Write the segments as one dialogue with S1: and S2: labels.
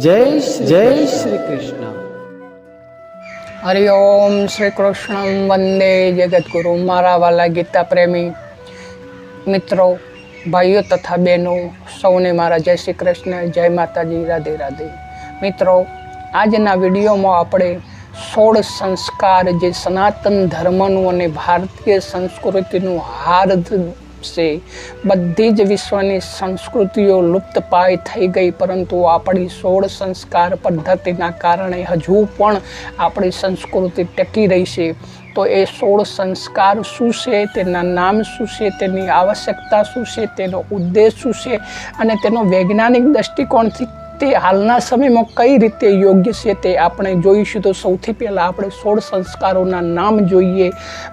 S1: जय श्री कृष्ण।
S2: हरिओम श्री कृष्ण वंदे जगत गुरु। मारा वाला गीता प्रेमी मित्रों, भाइयों तथा बहनों, सौने मारा जय श्री कृष्ण, जय माताजी, राधे राधे। मित्रों, આજના વિડીયોમાં આપણે 16 સંસ્કાર જે સનાતન ધર્મનું અને ભારતીય સંસ્કૃતિનું હાર્દ છે. બધી જ વિશ્વની સંસ્કૃતિઓ લુપ્તપાય થઈ ગઈ, પરંતુ આપણી 16 સંસ્કાર પદ્ધતિના કારણે હજુ પણ આપણી સંસ્કૃતિ ટકી રહી છે. તો એ 16 સંસ્કાર શું છે, તેના નામ શું છે, તેની આવશ્યકતા શું છે, તેનો ઉદ્દેશ શું છે અને તેનો વૈજ્ઞાનિક દૃષ્ટિકોણથી તે હાલના સમયમાં કઈ રીતે યોગ્ય છે તે આપણે જોઈશું. તો સૌથી પહેલાં આપણે 16 સંસ્કારોના નામ જોઈએ.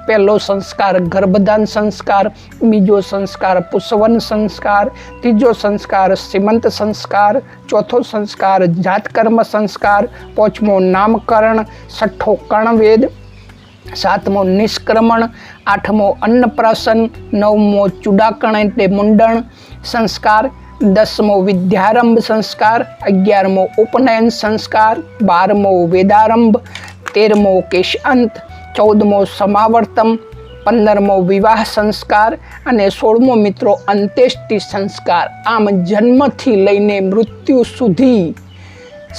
S2: પહેલો સંસ્કાર ગર્ભદાન સંસ્કાર, બીજો સંસ્કાર પુંસવન સંસ્કાર, ત્રીજો સંસ્કાર સીમંત સંસ્કાર, ચોથો સંસ્કાર જાતકર્મ સંસ્કાર, પાંચમો નામકરણ, છઠ્ઠો કર્ણવેદ, સાતમો નિષ્ક્રમણ, આઠમો અન્નપ્રાશન, નવમો ચૂડાકણ એટલે મુંડણ સંસ્કાર, 10મો વિદ્યારંભ સંસ્કાર, 11મો ઉપનયન સંસ્કાર, 12મો વેદારંભ, 13મો કેશાંત, 14મો સમાવર્તમ, 15મો વિવાહ સંસ્કાર અને 16મો મિત્રો અંત્યેષ્ટિ સંસ્કાર. આમ જન્મથી લઈને મૃત્યુ સુધી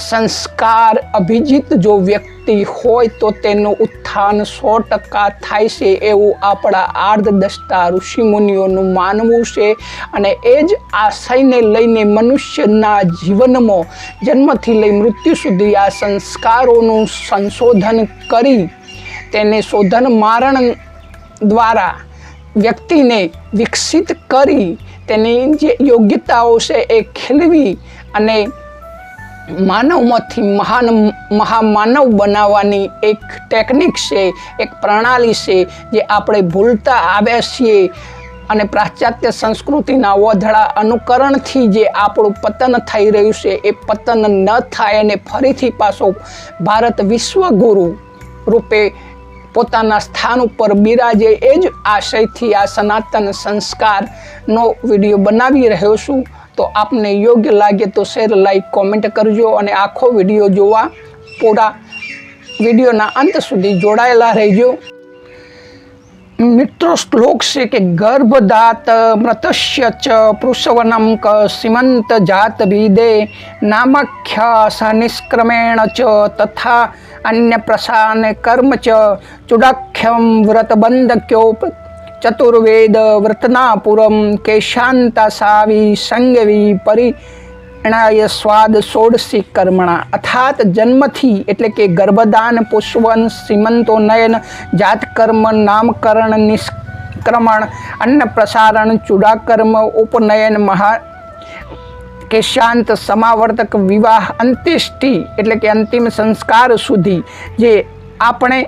S2: સંસ્કાર અભિજીત જો વ્યક્તિ હોય તો તેનું ઉત્થાન 100% થાય છે એવું આપણા આર્ધદ્રષ્ટા ઋષિમુનિઓનું માનવું છે. અને એ જ આશયને લઈને મનુષ્યના જીવનમાં જન્મથી લઈ મૃત્યુ સુધી આ સંસ્કારોનું સંશોધન કરી તેને શોધન મારણ દ્વારા વ્યક્તિને વિકસિત કરી તેની જે યોગ્યતાઓ છે એ ખીલવી અને માનવમાંથી મહામાનવ બનાવવાની એક ટેકનિક છે, એક પ્રણાલી છે જે આપણે ભૂલતા આવ્યા છીએ. અને પાશ્ચાત્ય સંસ્કૃતિના ઓધળા અનુકરણથી જે આપણું પતન થઈ રહ્યું છે એ પતન ન થાય અને ફરીથી પાછો ભારત વિશ્વગુરુ રૂપે પોતાના સ્થાન ઉપર બિરાજે, એ જ આશયથી આ સનાતન સંસ્કારનો વિડીયો બનાવી રહ્યો છું. તો આપને યોગ્ય લાગે તો શેર, લાઈક, કોમેન્ટ કરજો અને આખો વિડીયો જોવા પૂરા વિડીયોના અંત સુધી જોડાયેલા રહેજો. મિત્રો, શ્લોક છે કે ગર્ભદાત મૃતસ્ય ચ પુંસવનમ ક સીમંત જાત ભીદે નામાખ્યા સનિષ્ક્રમેણ ચ તથા અન્ય પ્રસાન કર્મ ચ ચુડાખ્યમ વ્રતબંધક્યો ચતુર્વેદ વ્રતનાપુરમ કેશાંતા સાવી સંગવી પરિણાય સ્વાદ ષોડશી કર્મણા. અર્થાત જન્મથી એટલે કે ગર્ભદાન, પુંસવન, સીમંતોનયન, જાતકર્મ, નામકરણ, નિષ્ક્રમણ, અન્ન પ્રસારણ, ચૂડાકર્મ, ઉપનયન, કેશાંત, સમાવર્તક, વિવાહ, અંત્યેષ્ટિ એટલે કે અંતિમ સંસ્કાર સુધી જે આપણે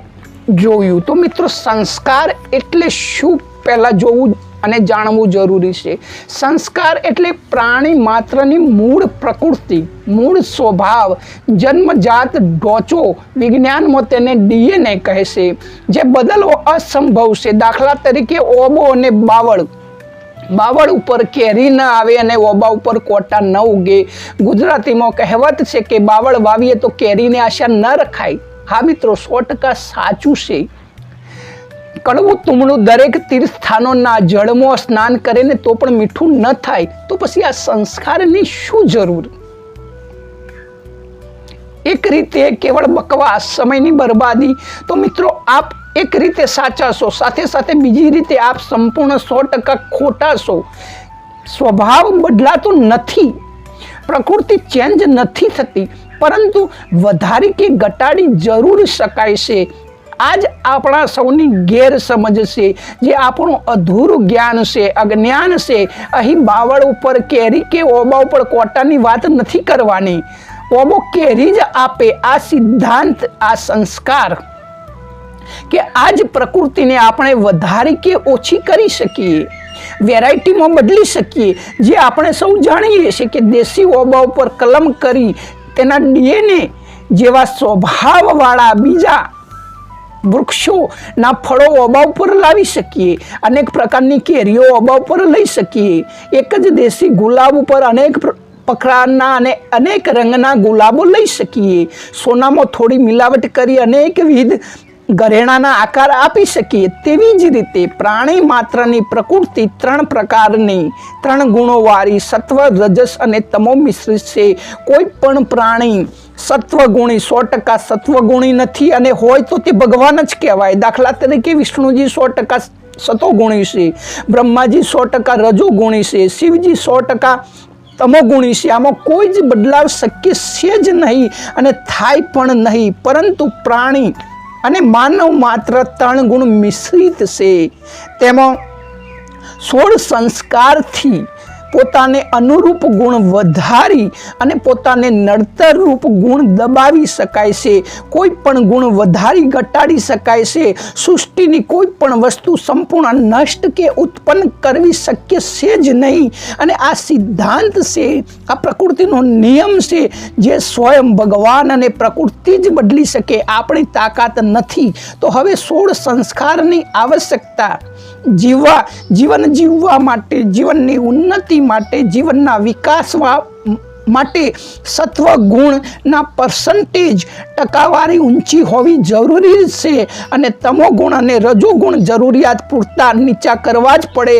S2: જોયું. તો મિત્રો, સંસ્કાર એટલે શું પહેલાં જોવું અને જાણવું જરૂરી છે. સંસ્કાર એટલે પ્રાણી માત્રની મૂળ પ્રકૃતિ, મૂળ સ્વભાવ, જન્મજાત ઢોચો, વિજ્ઞાનમાં તેને DNA કહે છે, જે બદલવો અસંભવ છે. દાખલા તરીકે ઓબો અને બાવળ ઉપર કેરી ન આવે અને ઓબા ઉપર કોટા ન ઉગે. ગુજરાતીમાં કહેવત છે કે બાવળ વાવીએ તો કેરીને આશા ન રખાય. હા મિત્રો, 100% સાચું છે. કડવું તુમણું દરેક તીર્થસ્થાનોના જળમાં સ્નાન કરે ને તો પણ મીઠું ન થાય, તો પછી આ સંસ્કારની શું જરૂર? એક રીતે કેવળ બકવાસ, સમયની બરબાદી. તો મિત્રો, આપ એક રીતે સાચા છો, સાથે સાથે બીજી રીતે આપ સંપૂર્ણ 100% ખોટા છો. સ્વભાવ બદલાતો નથી, પ્રકૃતિ ચેન્જ નથી થતી, પરંતુ વધારી કે ઘટાડી જરૂર શકાય છે. આ જ આપણા સૌની ગેરસમજ છે, જે આપણું અધૂરું જ્ઞાન છે, અજ્ઞાન છે. અહીં બાવળ ઉપર કેરી કે ઓબા ઉપર કોટાની વાત નથી કરવાની. ઓબો કેરી જ આપે, આ સિદ્ધાંત, આ સંસ્કાર કે આ જ પ્રકૃતિને આપણે વધારી કે ઓછી કરી શકીએ, વેરાયટીમાં બદલી શકીએ. જે આપણે સૌ જાણીએ છીએ કે દેશી ઓબા ઉપર કલમ કરી તેના DNA જેવા સ્વભાવવાળા બીજા વૃક્ષોના ફળો ઓબા ઉપર લાવી શકીએ, અનેક પ્રકારની કેરીઓ ઓબા ઉપર લઈ શકીએ. એક જ દેશી ગુલાબ ઉપર અનેક પ્રકારના અને અનેક રંગના ગુલાબો લઈ શકીએ. સોનામાં થોડી મિલાવટ કરી અનેકવિધ ઘરેણાના આકાર આપી શકીએ. તેવી જ રીતે પ્રાણી માત્રની પ્રકૃતિ 3 પ્રકારની 3 ગુણોવાળી સત્વ, રજસ અને તમો મિશ્રિત છે. કોઈ પણ પ્રાણી સત્વગુણી 100% સત્વગુણી નથી, અને હોય તો તે ભગવાન જ કહેવાય. દાખલા તરીકે વિષ્ણુજી 100% સતોગુણી છે, બ્રહ્માજી 100% રજોગુણી છે, શિવજી 100% તમોગુણી છે. આમાં કોઈ જ બદલાવ શક્ય છે જ નહીં અને થાય પણ નહીં. પરંતુ પ્રાણી અને માનવ માત્ર 3 ગુણ મિશ્રિત છે. તેમાં 16 સંસ્કારથી પોતાને અનુરૂપ ગુણ વધારી અને પોતાને નડતર રૂપ ગુણ દબાવી શકાય છે. કોઈ પણ ગુણ વધારી ઘટાડી શકાય છે. સૃષ્ટિની કોઈ પણ વસ્તુ સંપૂર્ણ નષ્ટ કે ઉત્પન્ન કરવી શક્ય છે જ નહીં. અને આ સિદ્ધાંત છે, આ પ્રકૃતિનો નિયમ છે, જે સ્વયં ભગવાન અને પ્રકૃતિ જ બદલી શકે. આપણી તાકાત નથી. તો હવે 16 સંસ્કારની આવશ્યકતા જીવન જીવવા માટે, જીવનની ઉન્નતિ માટે, જીવનના વિકાસ માટે સત્વ ગુણના પર્સન્ટેજ ટકાવારી ઊંચી હોવી જરૂરી છે. અને તમો ગુણ અને રજો ગુણ જરૂરિયાત પૂરતા નીચા કરવા જ પડે.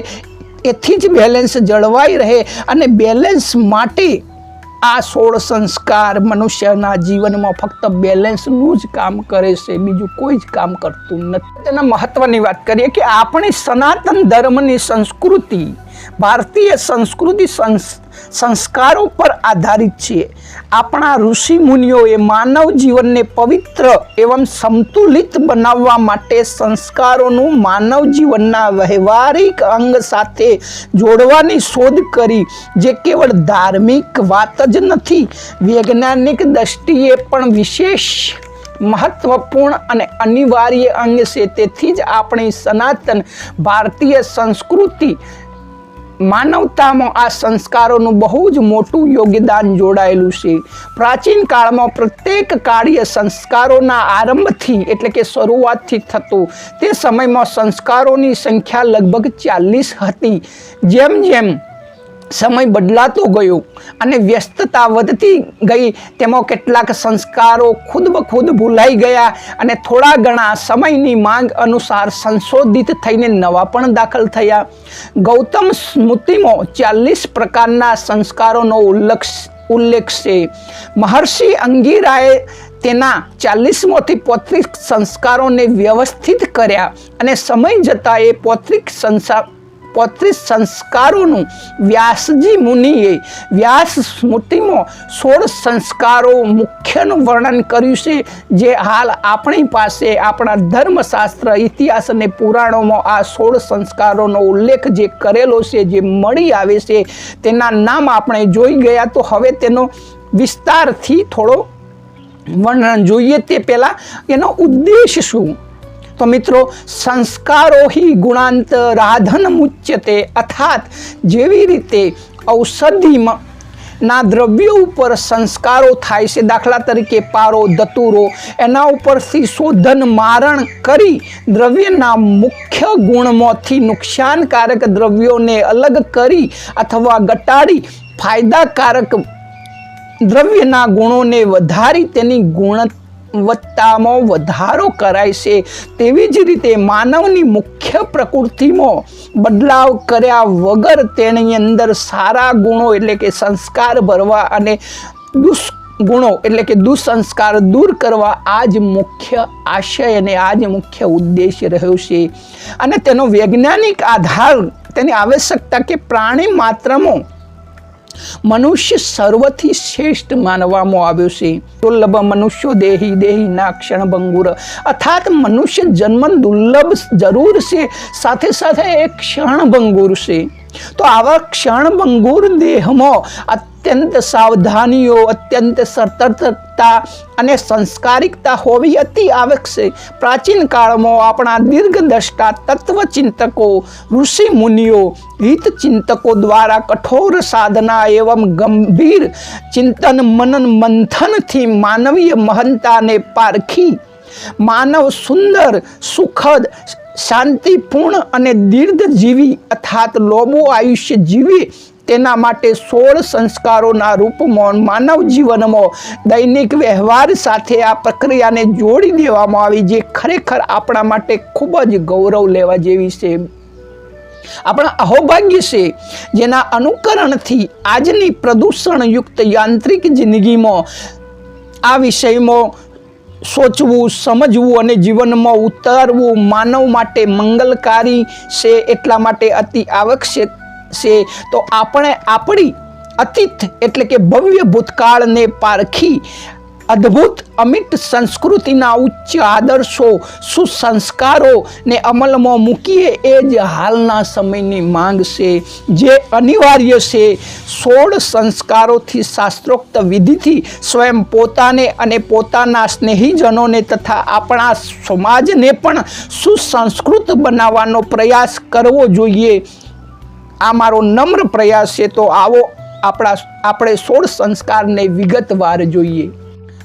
S2: એથી જ બેલેન્સ જળવાઈ રહે. અને બેલેન્સ માટે આ 16 સંસ્કાર મનુષ્યના જીવનમાં ફક્ત બેલેન્સનું જ કામ કરે છે, બીજું કોઈ જ કામ કરતું નથી. તેના મહત્વની વાત કરીએ કે આપણી સનાતન ધર્મની સંસ્કૃતિ, ભારતીય સંસ્કૃતિ સંસ્કારો પર આધારિત છે. આપણા ઋષિ મુનિઓએ માનવ જીવનને પવિત્ર એવં સંતુલિત બનાવવા માટે સંસ્કારોનું માનવ જીવનના વ્યવહારિક અંગ સાથે જોડવાની શોધ કરી, જે કેવળ ધાર્મિક વાત જ નથી, વૈજ્ઞાનિક દ્રષ્ટિએ પણ વિશેષ મહત્વપૂર્ણ અને અનિવાર્ય અંગ છે. તેથી જ આપણી સનાતન ભારતીય સંસ્કૃતિ માનવતામાં આ સંસ્કારોનું બહુ જ મોટું યોગદાન જોડાયેલું છે. પ્રાચીન કાળમાં પ્રત્યેક કાર્ય સંસ્કારોના આરંભથી એટલે કે શરૂઆતથી થતું. તે સમયમાં સંસ્કારોની સંખ્યા લગભગ 40 હતી. જેમ જેમ સમય બદલાતો ગયો અને વ્યસ્તતા વધતી ગઈ, તેમાં કેટલાક સંસ્કારો ખુદ બખુદ ભૂલાઈ ગયા અને થોડા ઘણા સમયની માંગ અનુસાર સંશોધિત થઈને નવા પણ દાખલ થયા. ગૌતમ સ્મૃતિમાં 40 પ્રકારના સંસ્કારોનો ઉલ્લેખ છે. મહર્ષિ અંગિરાએ તેના 40માંથી 35 સંસ્કારોને વ્યવસ્થિત કર્યા અને સમય જતાં એ 35 સંસ્કારોનું વ્યાસજી મુનિએ વ્યાસ સ્મૃતિમાં 16 સંસ્કારો મુખ્યનું વર્ણન કર્યું છે, જે હાલ આપણી પાસે આપણા ધર્મશાસ્ત્ર, ઇતિહાસ અને પુરાણોમાં આ 16 સંસ્કારોનો ઉલ્લેખ જે કરેલો છે, જે મળી આવે છે, તેના નામ આપણે જોઈ ગયા. તો હવે તેનો વિસ્તારથી થોડો વર્ણન જોઈએ. તે પહેલાં એનો ઉદ્દેશ શું? તો મિત્રો, સંસ્કારો હિ ગુણાંતરાધન મુચ્યતે, અર્થાત જેવી રીતે ઔષધિમાં ના દ્રવ્યો ઉપર સંસ્કારો થાય છે, દાખલા તરીકે પારો, ધતુરો, એના ઉપરથી શોધન મારણ કરી દ્રવ્યના મુખ્ય ગુણમાંથી નુકસાનકારક દ્રવ્યોને અલગ કરી અથવા ઘટાડી ફાયદાકારક દ્રવ્યના ગુણોને વધારી તેની ગુણવત્તામાં વધારો કરાય છે. તેવી જ રીતે માનવની મુખ્ય પ્રકૃતિમાં બદલાવ કર્યા વગર તેની અંદર સારા ગુણો એટલે કે સંસ્કાર ભરવા અને દુષ્ગુણો એટલે કે દુસંસ્કાર દૂર કરવા આ જ મુખ્ય આશય અને આ જ મુખ્ય ઉદ્દેશ્ય રહ્યો છે. અને તેનો વૈજ્ઞાનિક આધાર, તેની આવશ્યકતા કે પ્રાણી માત્રમાં મનુષ્ય સર્વથી શ્રેષ્ઠ માનવામાં આવ્યો છે. દુર્લભ મનુષ્યો દેહી દેહીના ક્ષણ ભંગુર, અર્થાત મનુષ્ય જન્મ દુર્લભ જરૂર છે, સાથે સાથે એક ક્ષણ ભંગુર છે. તો આવા ક્ષણ ભંગુર દેહમાં અત્યંત સાવધાનીઓ, અત્યંત સતર્કતા અને સંસ્કારિકતા હોવી અતિ આવશ્યક છે. પ્રાચીન કાળમાં આપણા દીર્ઘદ્રષ્ટા તત્વચિંતકો, ઋષિ મુનિઓ, હિત ચિંતકો દ્વારા કઠોર સાધના એવં ગંભીર ચિંતન મનન મંથનથી માનવીય મહાનતાને પારખી માનવ સુંદર, સુખદ, શાંતિપૂર્ણ અને દીર્ઘજીવી અર્થાત લાંબુ આયુષ્ય જીવે તેના માટે 16 સંસ્કારોના રૂપમાં માનવ જીવનમાં દૈનિક વ્યવહાર સાથે આ પ્રક્રિયાને જોડી દેવામાં આવી, જે ખરેખર આપણા માટે ખૂબ જ ગૌરવ લેવા જેવી છે, આપણા અહોભાગ્ય છે, જેના અનુકરણથી આજની પ્રદૂષણયુક્ત યાંત્રિક જિંદગીમાં આ વિષયમાં સોચવું, સમજવું અને જીવનમાં ઉતારવું માનવ માટે મંગલકારી છે, એટલા માટે અતિ આવશ્યક છે. તો આપણે આપણી અતીત એટલે કે ભવ્ય ભૂતકાળને પારખી અદ્ભુત અમિત સંસ્કૃતિના ઉચ્ચ આદર્શો, સુસંસ્કારોને અમલમાં મૂકીએ, એ જ હાલના સમયની માંગ છે, જે અનિવાર્ય છે. 16 સંસ્કારોથી શાસ્ત્રોક્ત વિધિથી સ્વયં પોતાને અને પોતાના સ્નેહીજનોને તથા આપણા સમાજને પણ સુસંસ્કૃત બનાવવાનો પ્રયાસ કરવો જોઈએ. આ મારો નમ્ર પ્રયાસ છે. તો આવો આપણે 16 સંસ્કારને વિગતવાર જોઈએ.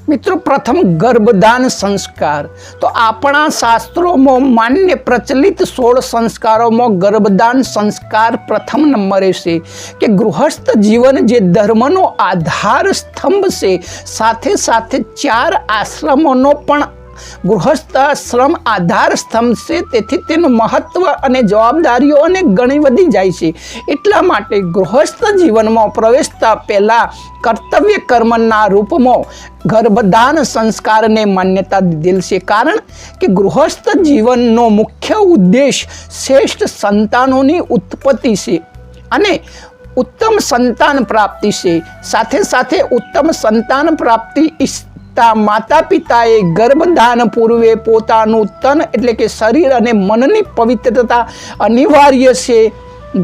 S2: મિત્રો, પ્રથમ ગર્ભદાન સંસ્કાર. તો આપણા શાસ્ત્રોમાં માન્ય પ્રચલિત 16 સંસ્કારોમાં ગર્ભદાન સંસ્કાર પ્રથમ નંબરે છે, કે ગૃહસ્થ જીવન જે ધર્મનો આધાર સ્તંભ છે, સાથે સાથે 4 આશ્રમોનો પણ ગૃહસ્થાશ્રમ આધાર સ્તંભ છે. તેથી તેનું મહત્વ અને જવાબદારીઓ અને ઘણી વધી જાય છે. એટલા માટે ગૃહસ્થ જીવનમાં પ્રવેશતા પહેલા કર્તવ્ય કર્મના રૂપમાં ગર્ભદાન સંસ્કારને માન્યતા દીધેલ છે, કારણ કે ગૃહસ્થ જીવનનો મુખ્ય ઉદ્દેશ શ્રેષ્ઠ સંતાનોની ઉત્પત્તિ છે અને ઉત્તમ સંતાન પ્રાપ્તિ છે. સાથે સાથે ઉત્તમ સંતાન પ્રાપ્તિ માતા પિતાએ ગર્ભદાન પૂર્વે પોતાનું તન એટલે કે શરીર અને મનની પવિત્રતા અનિવાર્ય છે.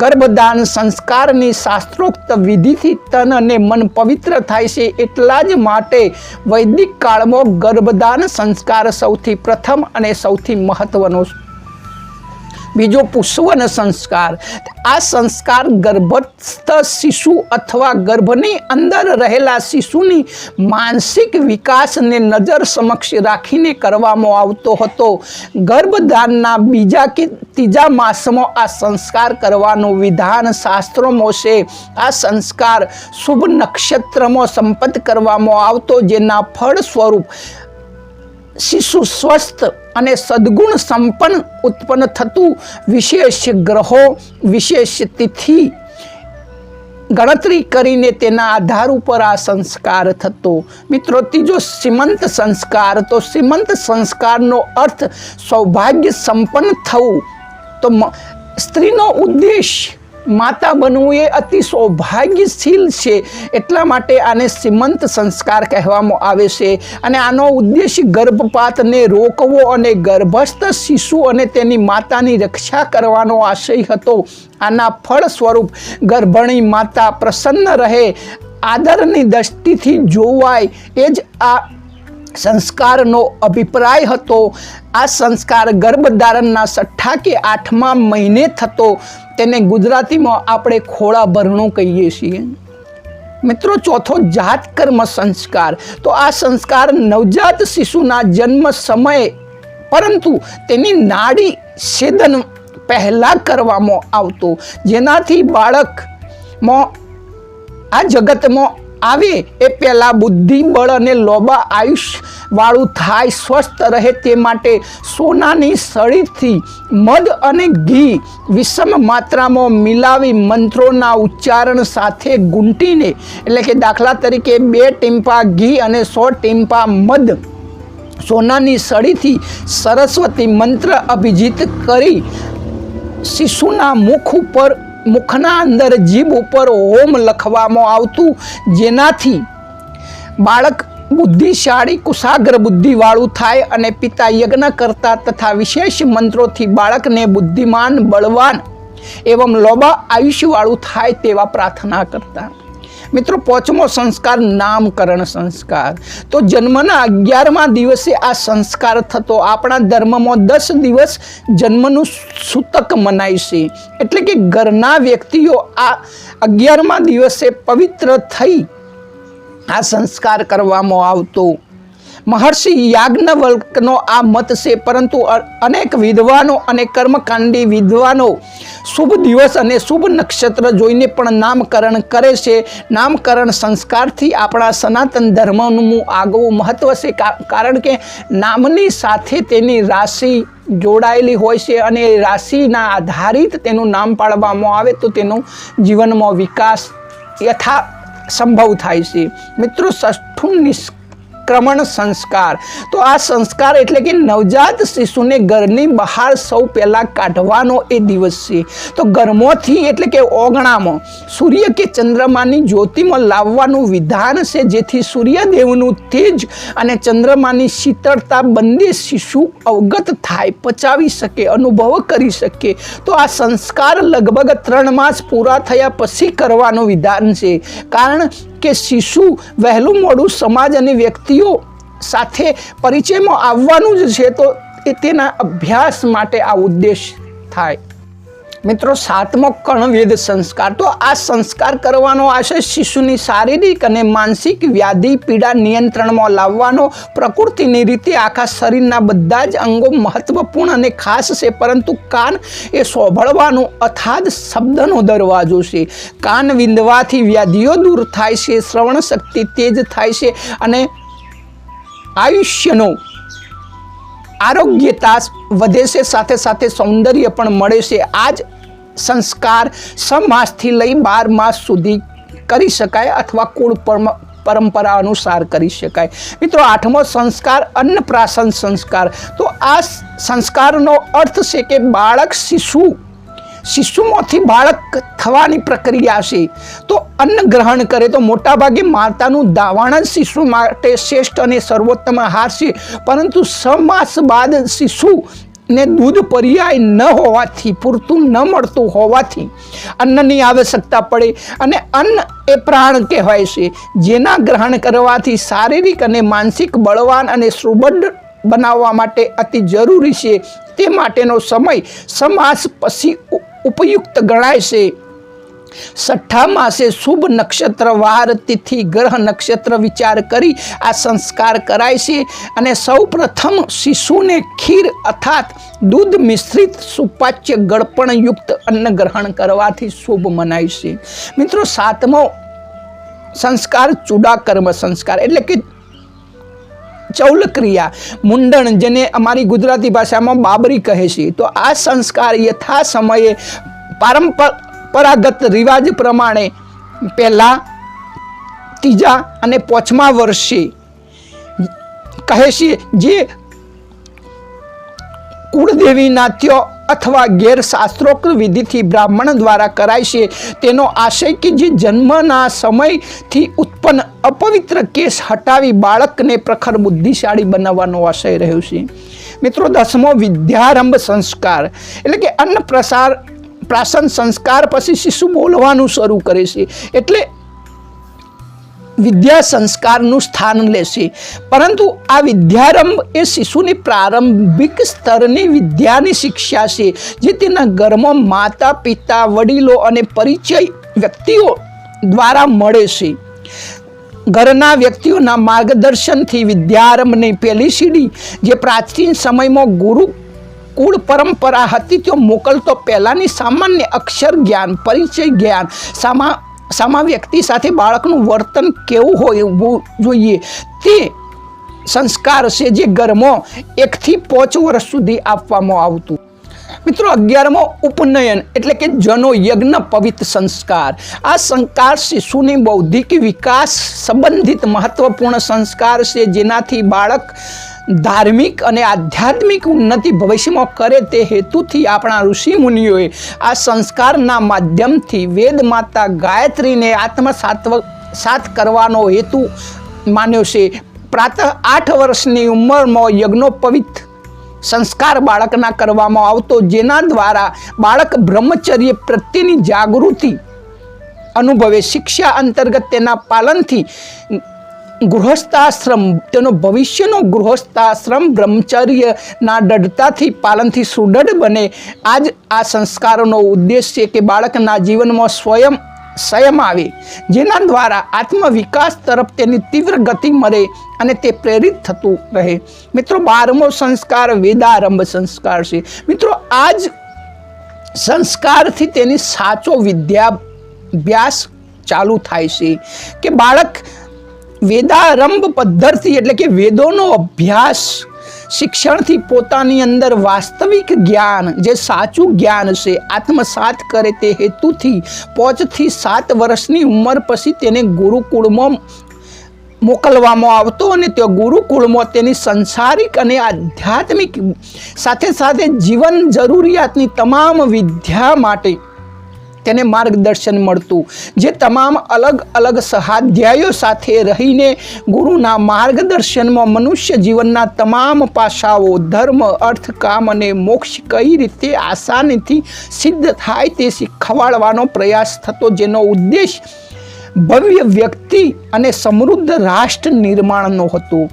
S2: ગર્ભદાન સંસ્કારની શાસ્ત્રોક્ત વિધિથી તન અને મન પવિત્ર થાય છે. એટલા જ માટે વૈદિક કાળમાં ગર્ભદાન સંસ્કાર સૌથી પ્રથમ અને સૌથી મહત્વનો. બીજો પુષ્વન સંસ્કાર. આ સંસ્કાર ગર્ભસ્થ શિશુ અથવા ગર્ભની અંદર રહેલા શિશુની માનસિક વિકાસને નજર સમક્ષ રાખીને કરવામાં આવતો હતો. ગર્ભદાનના બીજા કે ત્રીજા માસમાં આ સંસ્કાર કરવાનું વિધાન શાસ્ત્રોમાં છે. આ સંસ્કાર શુભ નક્ષત્રમાં સંપન્ન કરવામાં આવતો, જેના ફળ સ્વરૂપ શિશુ સ્વસ્થ અને સદગુણ સંપન્ન ઉત્પન્ન થતું. વિશેષ ગ્રહો, વિશેષ તિથિ ગણતરી કરીને તેના આધાર ઉપર આ સંસ્કાર થતો. મિત્રો, ત્રીજો સીમંત સંસ્કાર. તો સીમંત સંસ્કારનો અર્થ સૌભાગ્ય સંપન્ન થવું. તો સ્ત્રીનો ઉદ્દેશ માતા બનવું એ અતિ સૌભાગ્યશીલ છે, એટલા માટે આને સીમંત સંસ્કાર કહેવામાં આવે છે. અને આનો ઉદ્દેશ ગર્ભપાતને રોકવો અને ગર્ભસ્થ શિશુ અને તેની માતાની રક્ષા કરવાનો આશય હતો. આના ફળ સ્વરૂપ ગર્ભણી માતા પ્રસન્ન રહે, આદરની દ્રષ્ટિથી જોવાય, એ જ આ સંસ્કારનો અભિપ્રાય હતો. આ સંસ્કાર ગર્ભધારણના 6 કે 8મા મહિને થતો. તેને ગુજરાતીમાં આપણે ખોળા ભરણું કહીએ છીએ. મિત્રો, ચોથો જાત કર્મ સંસ્કાર. તો આ સંસ્કાર નવજાત શિશુના જન્મ સમયે, પરંતુ તેની નાડી છેદન પહેલા કરવામાં આવતો, જેનાથી બાળકમાં આ જગતમાં આવે એ પહેલા બુદ્ધિ, બળ અને લોભા આયુષ્ય વાળું થાય, સ્વસ્થ રહે તે માટે સોનાની સળીથી મધ અને ઘી વિષમ માત્રામાં મિલાવી મંત્રોના ઉચ્ચારણ સાથે ગૂંટીને, એટલે કે દાખલા તરીકે 2 ટીમ્પા ઘી અને 100 ટીમ્પા મધ સોનાની સળીથી સરસ્વતી મંત્ર અભિજીત કરી શિશુના મુખના અંદર જીભ ઉપર ઓમ લખવામાં આવતું, જેનાથી બાળક બુદ્ધિશાળી, કુશાગ્ર બુદ્ધિવાળું થાય અને પિતા યજ્ઞ કરતા તથા વિશેષ મંત્રોથી બાળકને બુદ્ધિમાન, બળવાન એવં લોભા આયુષ્યવાળું થાય તેવા પ્રાર્થના કરતા. મિત્રો, 5મો સંસ્કાર નામકરણ સંસ્કાર. તો જન્મના 11મા દિવસે આ સંસ્કાર થતો. આપણા ધર્મમાં 10 દિવસ જન્મનું સૂતક મનાય છે, એટલે કે ઘરના વ્યક્તિઓ આ 11મા દિવસે પવિત્ર થઈ આ સંસ્કાર કરવામાં આવતો. મહર્ષિ યાજ્ઞવલ્ક્યનો આ મત છે, પરંતુ અનેક વિદ્વાનો અને કર્મકાંડી વિદ્વાનો શુભ દિવસ અને શુભ નક્ષત્ર જોઈને પણ નામકરણ કરે છે. નામકરણ સંસ્કારથી આપણા સનાતન ધર્મનું આગવું મહત્વ છે, કારણ કે નામની સાથે તેની રાશિ જોડાયેલી હોય છે અને રાશિના આધારિત તેનું નામ પાડવામાં આવે તો તેનો જીવનમાં વિકાસ યથા સંભવ થાય છે. મિત્રો, ષષ્ઠું નિષ્ક્રમણ સંસ્કાર. તો આ સંસ્કાર એટલે કે નવજાત શિશુને ઘરની બહાર સૌ પહેલાં કાઢવાનો એ દિવસ છે. તો ઘરમાંથી એટલે કે ઓગણામાં સૂર્ય કે ચંદ્રમાની જ્યોતિમાં લાવવાનું વિધાન છે, જેથી સૂર્યદેવનું તેજ અને ચંદ્રમાની શીતળતા બંને શિશુ અવગત થાય, પચાવી શકે, અનુભવ કરી શકે. તો આ સંસ્કાર લગભગ 3 માસ પૂરા થયા પછી કરવાનું વિધાન છે, કારણ કે શિશુ વહેલું મોડું સમાજ અને વ્યક્તિઓ સાથે પરિચયમાં આવવાનું જ છે, તો તેના અભ્યાસ માટે આ ઉદ્દેશ થાય. મિત્રો, 7મો કર્ણવેદ સંસ્કાર. તો આ સંસ્કાર કરવાનો આશય શિશુની શારીરિક અને માનસિક વ્યાધિ પીડા નિયંત્રણમાં લાવવાનો. પ્રકૃતિની રીતે આખા શરીરના બધા જ અંગો મહત્વપૂર્ણ અને ખાસ છે, પરંતુ કાન એ સાંભળવાનું અથાદ શબ્દનો દરવાજો છે. કાન વિંધવાથી વ્યાધિઓ દૂર થાય છે, શ્રવણ શક્તિ તેજ થાય છે અને આયુષ્યનો આરોગ્યતા વધે છે, સાથે સાથે સૌંદર્ય પણ મળે છે. આ જ સંસ્કાર 6 માસથી લઈ 12 માસ સુધી કરી શકાય અથવા કુળ પરંપરા અનુસાર કરી શકાય. મિત્રો, 8મો સંસ્કાર અન્નપ્રાશન સંસ્કાર. તો આ સંસ્કારનો અર્થ છે કે બાળક શિશુમાંથી બાળક થવાની પ્રક્રિયા છે. તો અન્ન ગ્રહણ કરે તો મોટાભાગે માતાનું દાવાણ જ શિશુ માટે શ્રેષ્ઠ અને સર્વોત્તમ આહાર છે, પરંતુ 6 માસ બાદ શિશુને દૂધ પર્યાય ન હોવાથી, પૂરતું ન મળતું હોવાથી અન્નની આવશ્યકતા પડે, અને અન્ન એ પ્રાણ કહેવાય છે, જેના ગ્રહણ કરવાથી શારીરિક અને માનસિક બળવાન અને સુબળ બનાવવા માટે અતિ જરૂરી છે. તે માટેનો સમય 6 માસ પછી ઉપયુક્ત ગણાય છે. 6ઠ્ઠા માસે શુભ નક્ષત્ર, વાર, તિથિ, ગ્રહ, નક્ષત્ર વિચાર કરી આ સંસ્કાર કરાય છે, અને સૌ પ્રથમ શિશુને ખીર અર્થાત દૂધ મિશ્રિત સુપાચ્ય ગળપણયુક્ત અન્ન ગ્રહણ કરવાથી શુભ મનાય છે. મિત્રો, 7મો સંસ્કાર ચૂડાકર્મ સંસ્કાર એટલે કે ચૌલક્રિયા, મુંડન, જેને અમારી ગુજરાતી ભાષામાં બાબરી કહે છે. તો આ સંસ્કાર યથા સમયે પરંપરાગત રિવાજ પ્રમાણે પહેલા, 3જા અને 5મા વર્ષે કહે છે, જે કુળદેવીના ત્યો અથવા ગેરશાસ્ત્રોક્ત વિધિથી બ્રાહ્મણ દ્વારા કરાય છે. તેનો આશય કે જે જન્મના સમયથી ઉત્પન્ન અપવિત્ર કેસ હટાવી બાળકને પ્રખર બુદ્ધિશાળી બનાવવાનો આશય રહ્યો છે. મિત્રો, 10મો વિદ્યારંભ સંસ્કાર એટલે કે પ્રાશન સંસ્કાર પછી શિશુ બોલવાનું શરૂ કરે છે, એટલે વિદ્યા સંસ્કારનું સ્થાન લેશે. પરંતુ આ વિદ્યારંભ એ શિશુની પ્રારંભિક સ્તરની વિદ્યાની શિક્ષા છે, જે તેના ઘરમાં માતા પિતા, વડીલો અને પરિચય વ્યક્તિઓ દ્વારા મળે છે. ઘરના વ્યક્તિઓના માર્ગદર્શનથી વિદ્યારંભની પહેલી સીડી, જે પ્રાચીન સમયમાં ગુરુકુળ પરંપરા હતી, તે મોકલતો પહેલાંની સામાન્ય અક્ષર જ્ઞાન, પરિચય જ્ઞાન, સામા વ્યક્તિ સાથે બાળકનું વર્તન કેવું હોવું જોઈએ તે સંસ્કાર છે, જે ઘરમાં 1 થી 5 વર્ષ સુધી આપવામાં આવતું. મિત્રો, 11મો ઉપનયન એટલે કે જનો યજ્ઞ પવિત્ર સંસ્કાર. આ સંસ્કાર શિશુની બૌદ્ધિક વિકાસ સંબંધિત મહત્વપૂર્ણ સંસ્કાર છે, જેનાથી બાળક ધાર્મિક અને આધ્યાત્મિક ઉન્નતિ ભવિષ્યમાં કરે તે હેતુથી આપણા ઋષિ મુનિઓએ આ સંસ્કારના માધ્યમથી વેદ માતા ગાયત્રીને આત્મસાત કરવાનો હેતુ માન્યો છે. પ્રાતઃ 8 વર્ષની ઉંમરમાં યજ્ઞોપવિત સંસ્કાર બાળકના કરવામાં આવતો, જેના દ્વારા બાળક બ્રહ્મચર્ય પ્રત્યેની જાગૃતિ અનુભવે. શિક્ષા અંતર્ગત તેના પાલનથી ગૃહસ્થાશ્રમ, તેનો ભવિષ્યનો ગૃહસ્થાશ્રમ બ્રહ્મચર્યના દૃઢતાથી પાલનથી સુદૃઢ બને. આ સંસ્કારોનો ઉદ્દેશ છે કે બાળકના જીવનમાં સ્વયં સંયમ આવે, જેના દ્વારા આત્મવિકાસ તરફ તેની તીવ્ર ગતિ મળે અને તે પ્રેરિત થતું રહે. મિત્રો 12મો સંસ્કાર વેદારંભ સંસ્કાર છે. મિત્રો આ જ સંસ્કારથી તેની સાચો વિદ્યાભ્યાસ ચાલુ થાય છે કે બાળક વેદારંભ પદ્ધતિ એટલે કે વેદોનો અભ્યાસ શિક્ષણથી પોતાની અંદર વાસ્તવિક જ્ઞાન, જે સાચું જ્ઞાન છે, આત્મસાત કરે. તે હેતુથી 5 થી 7 વર્ષની ઉંમર પછી તેને ગુરુકુળમાં મોકલવામાં આવતો અને તે ગુરુકુળમાં તેની સંસારિક અને આધ્યાત્મિક સાથે સાથે જીવન જરૂરિયાતની તમામ વિદ્યા માટે તેને માર્ગદર્શન મળતું, જે તમામ અલગ અલગ સ્વાધ્યાયો સાથે રહીને ગુરુના માર્ગદર્શનમાં મનુષ્ય જીવનના તમામ પાસાઓ, ધર્મ, અર્થ, કામ અને મોક્ષ કઈ રીતે આસાનીથી સિદ્ધ થાય તે શીખવાડવાનો પ્રયાસ થતો, જેનો ઉદ્દેશ ભવ્ય વ્યક્તિ અને સમૃદ્ધ રાષ્ટ્ર નિર્માણનો હતો.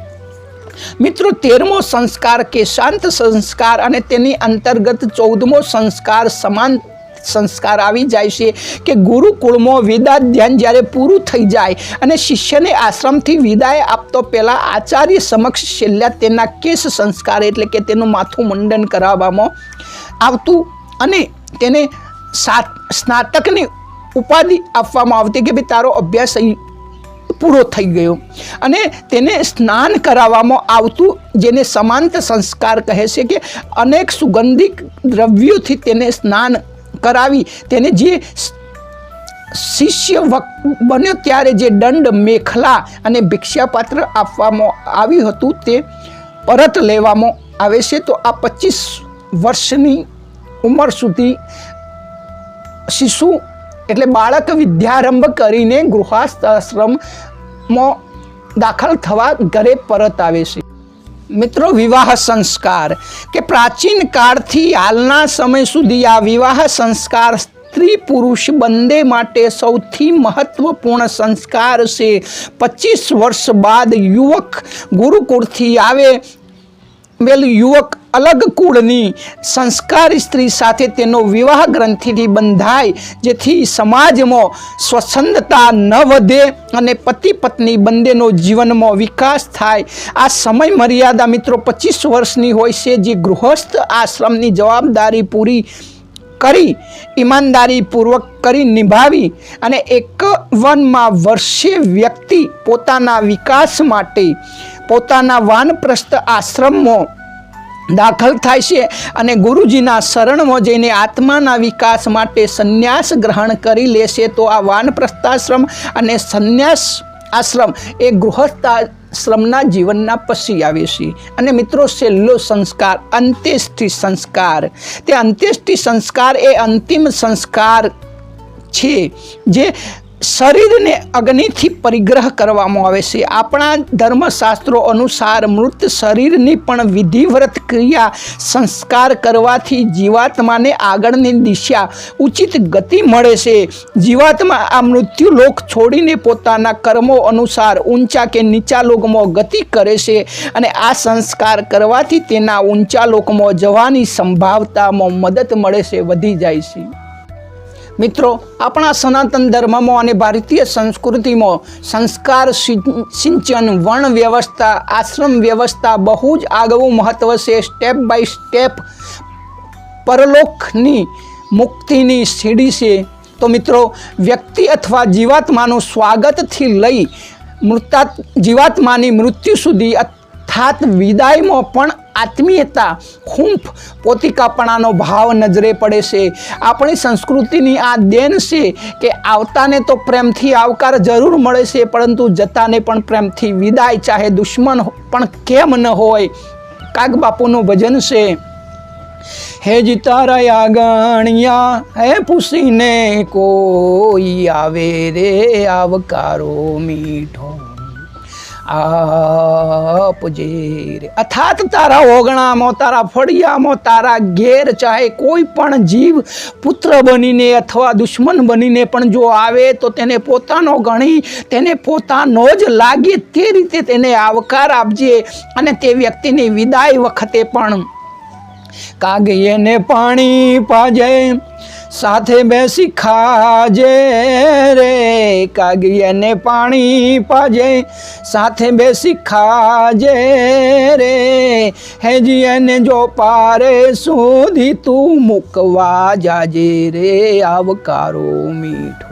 S2: મિત્રો 13મો સંસ્કાર કે શાંત સંસ્કાર અને તેની અંતર્ગત 14મો સંસ્કાર સમાન સંસ્કાર આવી જાય છે કે ગુરુકુળમાં વેદાધ્યાન જ્યારે પૂરું થઈ જાય અને શિષ્યને આશ્રમથી વિદાય આપતો પહેલા આચાર્ય સમક્ષ છેલ્લા તેના કેશ સંસ્કાર એટલે કે તેનું માથું મુંડન કરાવવામાં આવતું અને તેને સ્નાતકની ઉપાધિ આપવામાં આવતી કે ભાઈ તારો અભ્યાસ પૂરો થઈ ગયો, અને તેને સ્નાન કરાવવામાં આવતું, જેને સમાંત સંસ્કાર કહે છે કે અનેક સુગંધિત દ્રવ્યોથી તેને સ્નાન કરાવી તેને જે શિષ્ય બન્યો ત્યારે જે દંડ, મેખલા અને ભિક્ષાપાત્ર આપવામાં આવ્યું હતું તે પરત લેવામાં આવે છે. તો આ 25 વર્ષની ઉંમર સુધી શિશુ એટલે બાળક વિદ્યારંભ કરીને ગૃહસ્થ આશ્રમમાં દાખલ થવા ઘરે પરત આવે છે. મિત્રો વિવાહ સંસ્કાર કે પ્રાચીન કાળથી હાલના સમય સુધી આ વિવાહ સંસ્કાર સ્ત્રી પુરુષ બંને માટે સૌથી મહત્વપૂર્ણ સંસ્કાર છે. 25 વર્ષ બાદ યુવક ગુરુકુળથી આવે યુવક અલગ કુળની સંસ્કારી સ્ત્રી સાથે તેનો વિવાહ ગ્રંથિથી બંધાય, જેથી સમાજમાં સ્વચ્છંદતા ન વધે અને પતિ પત્ની બંનેનો જીવનમાં વિકાસ થાય. આ સમય મર્યાદા મિત્રો 25 વર્ષની હોય છે, જે ગૃહસ્થ આશ્રમની જવાબદારી પૂરી કરી ઈમાનદારીપૂર્વક કરી નિભાવી અને 51મા વર્ષે વ્યક્તિ પોતાના વિકાસ માટે પોતાના વાનપ્રસ્થ આશ્રમમાં દાખલ થાય છે અને ગુરુજીના શરણમાં જઈને આત્માના વિકાસ માટે સંન્યાસ ગ્રહણ કરી લેશે. તો આ વાનપ્રસ્થાશ્રમ અને સંન્યાસ આશ્રમ એ ગૃહસ્થાશ્રમના જીવનના પછી આવે છે. અને મિત્રો છેલ્લો સંસ્કાર અંત્યેષ્ટિ સંસ્કાર. તે અંત્યેષ્ટિ સંસ્કાર એ અંતિમ સંસ્કાર છે, જે શરીરને અગ્નિથી પરિગ્રહ કરવામાં આવે છે. આપણા ધર્મશાસ્ત્રો અનુસાર મૃત શરીરની પણ વિધિવ્રત ક્રિયા સંસ્કાર કરવાથી જીવાત્માને આગળની દિશા ઉચિત ગતિ મળે છે. જીવાત્મા આ મૃત્યુલોક છોડીને પોતાના કર્મો અનુસાર ઊંચા કે નીચા લોકમાં ગતિ કરે છે અને આ સંસ્કાર કરવાથી તેના ઊંચા લોકમાં જવાની સંભાવનામાં મદદ મળે છે, વધી જાય છે. મિત્રો આપણા સનાતન ધર્મમાં અને ભારતીય સંસ્કૃતિમાં સંસ્કાર સિંચન, વર્ણ વ્યવસ્થા, આશ્રમ વ્યવસ્થા બહુ જ આગવું મહત્વ છે. સ્ટેપ બાય સ્ટેપ પરલોકની મુક્તિની સીડી છે. તો મિત્રો વ્યક્તિ અથવા જીવાત્માનું સ્વાગતથી લઈ જીવાત્માની મૃત્યુ સુધી અર્થાત વિદાયમાં પણ આત્મીયતા, ખૂંફ, પોતિકાપણાનો ભાવ નજરે પડે છે. આપણી સંસ્કૃતિની આ દેન છે કે આવતાને તો પ્રેમથી આવકાર જરૂર મળે છે, પરંતુ જતાને પણ પ્રેમથી વિદાય, ચાહે દુશ્મન પણ કેમ ન હોય. કાગ બાપુનું ભજન છે, હે જીતારા આગણિયા હે પૂછીને કોઈ આવે રે આવકારો મીઠો આપજે રે. અર્થાત તારા ઓગણામાં, તારા ફળિયામાં, તારા ઘેર ચાહે કોઈ પણ જીવ પુત્ર બનીને અથવા દુશ્મન બનીને પણ જો આવે તો તેને પોતાનો ગણી, તેને પોતાનો જ લાગે તે રીતે તેને આવકાર આપજે. અને તે વ્યક્તિની વિદાય વખતે પણ કાગિયેને પાણી પાજે,
S1: સાથે બેસી ખાજે રે કાગિયાને પાણી પાજે, સાથે બેસી ખાજે રે હેજીયાને જો પારે સુધી તું મૂકવા જાજે રે આવકારો મીઠો।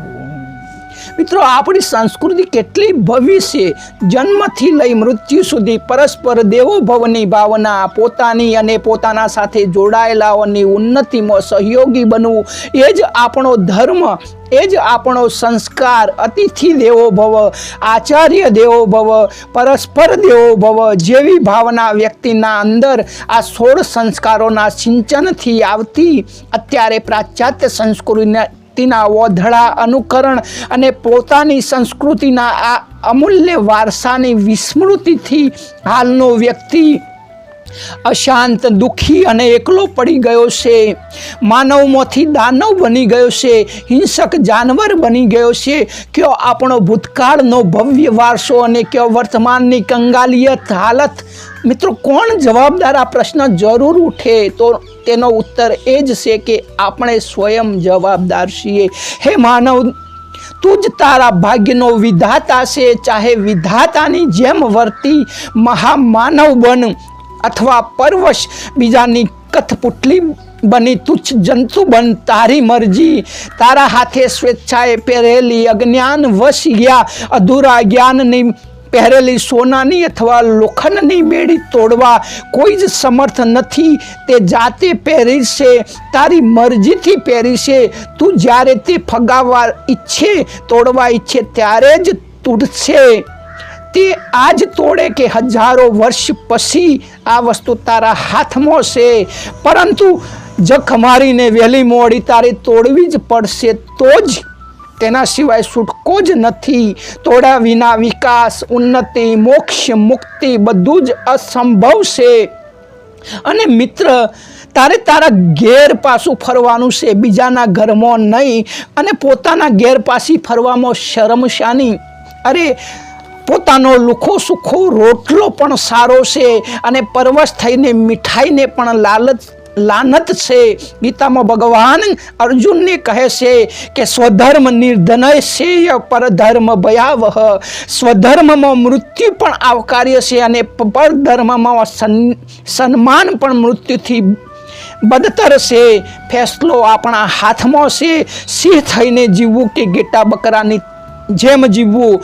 S1: મિત્રો, આપણી સંસ્કૃતિ કેટલી ભવ્ય છે। જન્મથી લઈ મૃત્યુ સુધી પરસ્પર દેવો ભવની ભાવના, પોતાની અને પોતાના સાથે જોડાયેલાઓની ઉન્નતિમાં સહયોગી બનવું એ જ આપણો ધર્મ, એ જ આપણો સંસ્કાર। અતિથિ દેવો ભવ, આચાર્ય દેવો ભવ, પરસ્પર દેવો ભવ જેવી ભાવના વ્યક્તિના અંદર આ 16 સંસ્કારોના સિંચનથી આવતી અત્યારે પાશ્ચાત્ય સંસ્કૃતિના ઓધળા અનુકરણ અને પોતાની સંસ્કૃતિના આ અમૂલ્ય વારસાની વિસ્મૃતિથી હાલનો વ્યક્તિ અશાંત, દુઃખી અને એકલો પડી ગયો છે। માનવમાંથી દાનવ બની ગયો છે, હિંસક જાનવર બની ગયો છે। કયો આપણો ભૂતકાળનો ભવ્ય વારસો અને કયો વર્તમાનની કંગાલિયત હાલત। મિત્રો, કોણ જવાબદાર? આ પ્રશ્ન જરૂર ઉઠે તો તેનો ઉત્તર એ જ છે કે આપણે સ્વયં જવાબદાર છીએ। હે માનવ, તું જ તારા ભાગ્યનો વિધાતા છે। ચાહે વિધાતાની જેમ વર્તી મહામાનવ બન અથવા પરવશ બીજાની કઠપુતળી બની તુચ્છ જંતુ બન, તારી મરજી। તારા હાથે સ્વેચ્છાએ પહેરેલી અજ્ઞાન વશ યા અધૂરા જ્ઞાનની પહેરેલી સોનાની અથવા લોખંડની બેડી તોડવા કોઈ જ સમર્થ નથી। તે જાતે પહેરી છે, તારી મરજીથી પહેરી છે। તું જ્યારે તે ફગાવવા ઈચ્છે, તોડવા ઈચ્છે ત્યારે જ તૂટશે। તે આજ તોડે કે હજારો વર્ષ પછી, આ વસ્તુ તારા હાથમાં છે। પરંતુ જખ મારીને વહેલી મોડી તારે તોડવી જ પડશે, તો જ તેના સિવાય છૂટકો જ નથી। તોડા વિના વિકાસ, ઉન્નતિ, મોક્ષ, મુક્તિ બધું જ અસંભવ છે। અને મિત્ર, તારે તારા ઘેર પાછું ફરવાનું છે, બીજાના ઘરમાં નહીં। અને પોતાના ઘેર પાછી ફરવામાં શરમ શાની? અરે, પોતાનો લુખો સુખો રોટલો પણ સારો છે અને પરવશ થઈને મીઠાઈને પણ લાનત છે। ગીતામાં ભગવાન અર્જુનને કહે છે કે સ્વધર્મ નિર્ધનય છે, પરધર્મ ભયાવહ। સ્વધર્મમાં મૃત્યુ પણ આવકાર્ય છે અને પરધર્મમાં સન્માન પણ મૃત્યુથી બદતર છે। ફેસલો આપણા હાથમાં છે। સિંહ થઈને જીવવું કે ઘેટા બકરાની જેમ જીવવું,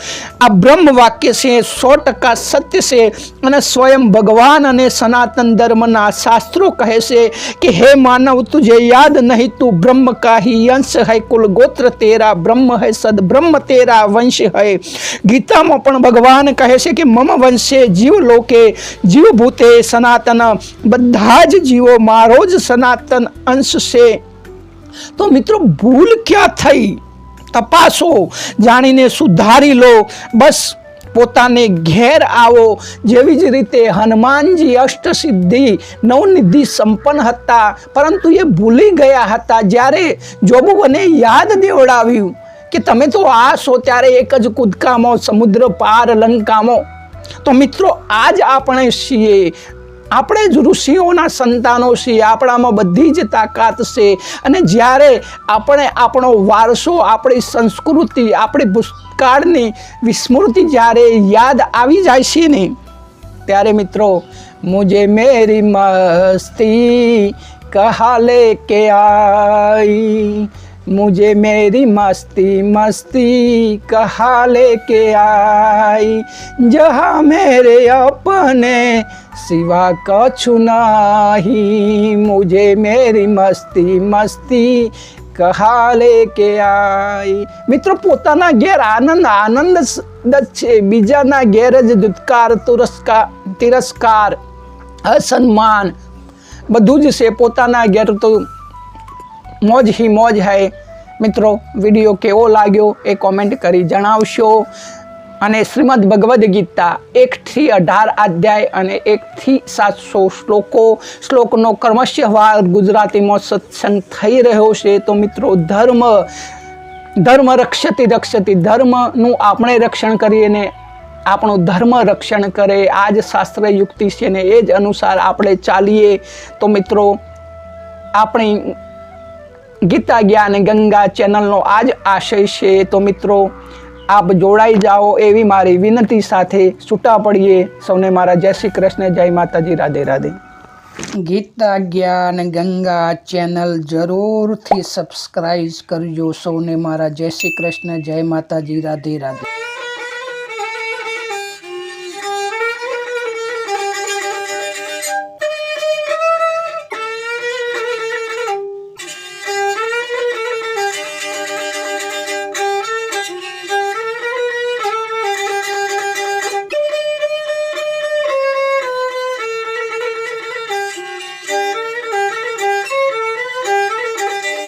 S1: આ બ્રહ્મ વાક્ય છે, 100% સત્ય છે। અને સ્વયં ભગવાન અને સનાતન ધર્મના શાસ્ત્રો કહે છે કે હે માનવ, તુझे याद नहीं तू ब्रह्म का ही अंश है, कुल गोत्र तेरा ब्रह्म है, सद ब्रह्म तेरा वंश है। ગીતામાં પણ ભગવાન કહે છે કે મમ વંશે જીવ લોકે જીવ ભૂતે સનાતન, બધા જ જીવો મારો જ સનાતન અંશ છે। તો મિત્રો, ભૂલ ક્યાં થઈ? તપાસો, જાણીને સુધારી લો। બસ પોતાને ઘેર આવો। જેવી જ રીતે હનુમાનજી અષ્ટસિદ્ધિ નવનિધિ સંપન્ન હતા, પરંતુ એ ભૂલી ગયા હતા। જ્યારે જોબુને યાદ દેવડાવ્યું કે તમે તો આ છો, ત્યારે એક જ કૂદકામાં સમુદ્ર પાર લંકામાં। તો મિત્રો, આજ આપણે છીએ, આપણે જ ઋષિઓના સંતાનો છીએ। આપણામાં બધી જ તાકાત છે। અને જ્યારે આપણે આપણો વારસો, આપણી સંસ્કૃતિ, આપણી ભૂતકાળની વિસ્મૃતિ જ્યારે યાદ આવી જાય છે ને, ત્યારે મિત્રો, મુझे मेरी मस्ती कहाँ लेके आई, मुझे मेरी मस्ती मस्ती कहाँ लेके आई, जहाँ मेरे अपने सिवा कछु नहीं, मुझे मेरी मस्ती मस्ती कहाँ लेके आई। મિત્રો, પોતાના ઘેર આનંદ જ છે, બીજાના ઘેર જ દુત્કાર, તિરસ્કાર, અસન્માન બધું જ છે। પોતાના ઘેર તો મોજ ही મોજ है। મિત્રો, વિડીયો કેવો લાગ્યો એ કોમેન્ટ કરી જણાવશો। અને શ્રીમદ ભગવદ્ ગીતા 1 થી 18 અધ્યાય અને 1 થી 700 શ્લોકનો ક્રમશઃ ગુજરાતીમાં સત્સંગ થઈ રહ્યો છે। તો મિત્રો, ધર્મ રક્ષતી ધર્મનું આપણે રક્ષણ કરીએ ને આપણું ધર્મ રક્ષણ કરે। આ જ શાસ્ત્ર યુક્તિ છે ને એ જ અનુસાર આપણે ચાલીએ। તો મિત્રો, આપણી ગીતા જ્ઞાન ગંગા ચેનલનો આજ આશય છે. તો મિત્રો આપ જોડાઈ જાઓ એવી મારી વિનંતી સાથે છૂટા પડીએ. સૌને મારા જય શ્રી કૃષ્ણ, જય માતાજી, રાધે રાધે. ગીતા જ્ઞાન ગંગા ચેનલ જરૂરથી સબસ્ક્રાઈબ કરજો. સૌને મારા જય શ્રી કૃષ્ણ, જય માતાજી, રાધે રાધે.